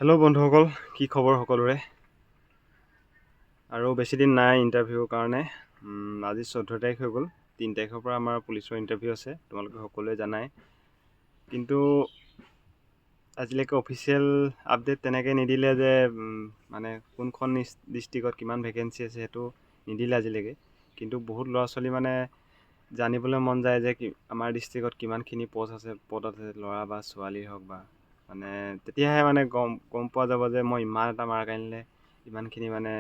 Hello' বন্ধুসকল, কি খবৰ সকলোৰে? আৰু বেছি দিন নাই ইণ্টাৰভিউৰ কাৰণে। আজি 14 তাৰিখ হৈ গ'ল। 3 তাৰিখৰ পৰা আমাৰ পুলিচৰ ইণ্টাৰভিউ আছে, তোমালোকে সকলোৱে জানাই। কিন্তু আজিলৈকে অফিচিয়েল আপডেট তেনেকৈ নিদিলে যে মানে কোনখন ডিষ্ট্ৰিক্টত কিমান ভেকেঞ্চি আছে সেইটো নিদিলে আজিলৈকে। কিন্তু বহুত ল'ৰা ছোৱালী মানে জানিবলৈ মন যায় যে আমাৰ ডিষ্ট্ৰিক্টত কিমানখিনি পদ আছে ল'ৰা বা ছোৱালী হওক বা মানে তেতিয়াহে মানে গম পোৱা যাব যে মই ইমান এটা মাৰ্ক আনিলে ইমানখিনি মানে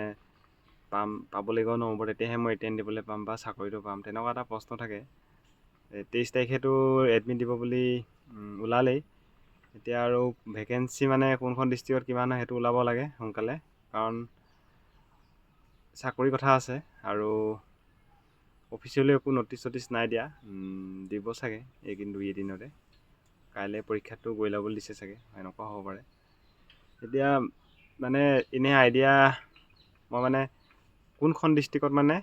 পাব লাগিব নম্বৰ, তেতিয়াহে মই ৰিটেন দিবলৈ পাম বা চাকৰিটো পাম, তেনেকুৱা এটা প্ৰশ্ন থাকে। 23 তাৰিখেতো এডমিট দিব বুলি ওলালেই। এতিয়া আৰু ভেকেঞ্চি মানে কোনখন ডিষ্ট্ৰিক্টত কিমান হয় সেইটো ওলাব লাগে সোনকালে, কাৰণ চাকৰি কথা আছে। আৰু অফিচিয়েলি একো ন'টিচ নাই দিয়া, দিব চাগে এইদিন 2 এদিনতে। কাইলৈ পৰীক্ষাটো গৈ ল'বলৈ দিছে চাগে, এনেকুৱা হ'ব পাৰে। এতিয়া মানে এনেই আইডিয়া মই মানে কোনখন ডিষ্ট্ৰিক্টত মানে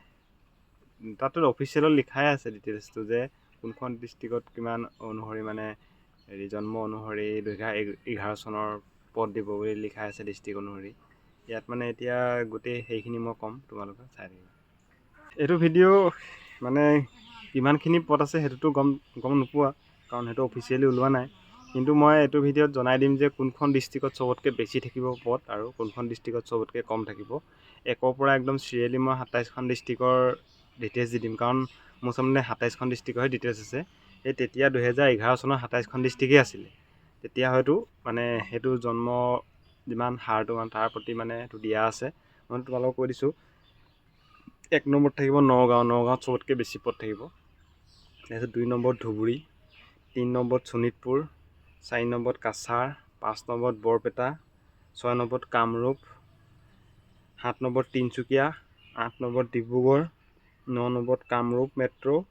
তাতো অফিচিয়েলত লিখাই আছে ডিটেইলছটো যে কোনখন ডিষ্ট্ৰিক্টত কিমান অনুসৰি মানে জন্ম অনুসৰি 2011 চনৰ পদ দিব বুলি লিখা আছে ডিষ্ট্ৰিক্ট অনুসৰি। ইয়াত মানে এতিয়া গোটেই সেইখিনি মই ক'ম, তোমালোকে চাই থাকিবা। এইটো ভিডিঅ' মানে কিমানখিনি পদ আছে সেইটোতো গম নোপোৱা, কাৰণ সেইটো অফিচিয়েলি ওলোৱা নাই। কিন্তু মই এইটো ভিডিঅ'ত জনাই দিম যে কোনখন ডিষ্ট্ৰিক্টত চবতকৈ বেছি থাকিব পদ আৰু কোনখন ডিষ্ট্ৰিক্টত চবতকৈ কম থাকিব। 1ৰ পৰা একদম চিৰিয়েলি মই 27খন ডিষ্ট্ৰিক্টৰ ডিটেইলছ দি দিম, কাৰণ মোৰ ওচৰত 27খন ডিষ্ট্ৰিক্টৰহে ডিটেইলছ আছে। সেই তেতিয়া 2011 চনৰ 27খন ডিষ্ট্ৰিক্টেই আছিলে। তেতিয়া হয়তো মানে সেইটো জন্ম যিমান হাৰটো তাৰ প্ৰতি মানে সেইটো দিয়া আছে। মই তোমালোকক কৈ দিছোঁ, 1 নম্বৰত থাকিব নগাঁৱত চবতকৈ বেছি পদ থাকিব। তাৰপিছত 2 নম্বৰত ধুবুৰী, 3 নম্বৰত শোণিতপুৰ, 4 নম্বৰত কাছাৰ, 5 নম্বৰত বৰপেটা, 6 নম্বৰত কামৰূপ, 7 নম্বৰত তিনিচুকীয়া, 8 নম্বৰত ডিব্ৰুগড়, 9 নম্বৰত কামৰূপ মেট্ৰ',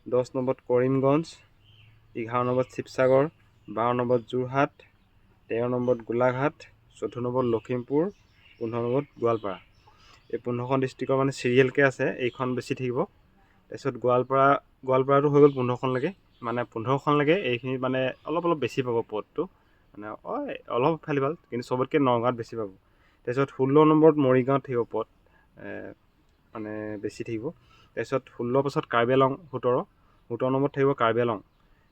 10 নম্বৰত কৰিমগঞ্জ, 11 নম্বৰত শিৱসাগৰ, 12 নম্বৰত যোৰহাট, 13 নম্বৰত গোলাঘাট, 14 নম্বৰত লখিমপুৰ, 15 নম্বৰত গোৱালপাৰা। এই 15খন ডিষ্ট্ৰিক্টৰ মানে চিৰিয়েলকৈ আছে, এইখন বেছি থাকিব। তাৰপিছত গোৱালপাৰাটো হৈ গ'ল 15খনলৈকে, মানে 15খনলৈকে এইখিনি মানে অলপ বেছি পাব পদটো, মানে অলপ খালি ভাল, কিন্তু চবতকৈ নগাঁৱত বেছি পাব। তাৰপিছত 16 নম্বৰত মৰিগাঁৱত থাকিব পদ, মানে বেছি থাকিব। তাৰপিছত 16 পাছত কাৰ্বি আংলং 17 নম্বৰত থাকিব কাৰ্বি আংলং।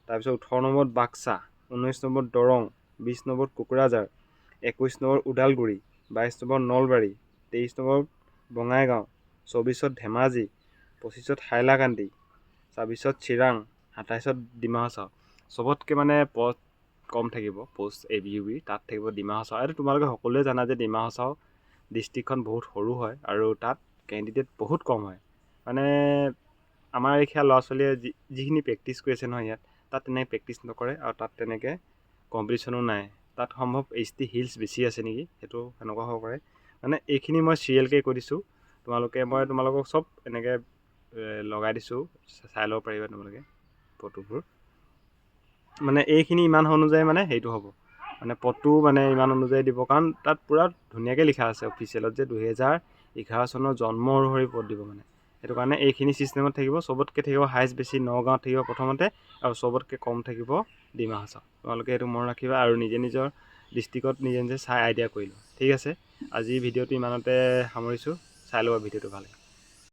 তাৰপিছত 18 নম্বৰত বাক্সা, 19 নম্বৰত দৰং, 20 নম্বৰত কোকৰাঝাৰ, 21 নম্বৰত ওদালগুৰি, 22 নম্বৰত নলবাৰী, 23 নম্বৰত বঙাইগাঁও, 24ত ধেমাজি, 25ত হাইলাকান্দি, 26ত চিৰাং, 27ত ডিমা হাছাও। চবতকৈ মানে পদ কম থাকিব পষ্ট ABUB, তাত থাকিব ডিমা হাছাও। এইটো তোমালোকে সকলোৱে জানা যে ডিমা হাছাও ডিষ্ট্ৰিক্টখন বহুত সৰু হয় আৰু তাত কেণ্ডিডেট বহুত কম হয়। মানে আমাৰ এইখীয়া ল'ৰা ছোৱালীয়ে যিখিনি প্ৰেক্টিছ কৰি আছে নহয় ইয়াত, তাত তেনেকৈ প্ৰেক্টিছ নকৰে আৰু তাত তেনেকৈ কম্পিটিশ্যনো নাই। তাত সম্ভৱ HT হিলছ বেছি আছে নেকি, সেইটো সেনেকুৱা হ'ব পাৰে। মানে এইখিনি মই চিৰিয়েলকৈ কৈ দিছোঁ, মই তোমালোকক চব এনেকৈ লগাই দিছোঁ, চাই ল'ব পাৰিবা তোমালোকে ফটোবোৰ। মানে এইখিনি ইমান অনুযায়ী মানে সেইটো হ'ব, মানে পদটো মানে ইমান অনুযায়ী দিব, কাৰণ তাত পূৰা ধুনীয়াকৈ লিখা আছে অফিচিয়েলত যে 2011 চনৰ জন্ম অনুসৰি পদ দিব মানে। সেইটো কাৰণে এইখিনি ছিষ্টেমত থাকিব। চবতকৈ থাকিব হাইষ্ট বেছি নগাঁৱত থাকিব প্ৰথমতে, আৰু চবতকৈ কম থাকিব ডিমা হাছাও। তোমালোকে এইটো মনত ৰাখিবা আৰু নিজৰ ডিষ্ট্ৰিক্টত নিজে চাই আইডিয়া কৰি লোৱা। ঠিক আছে, আজি ভিডিঅ'টো ইমানতে সামৰিছোঁ, চাই ল'বা ভিডিঅ'টো ভালকৈ।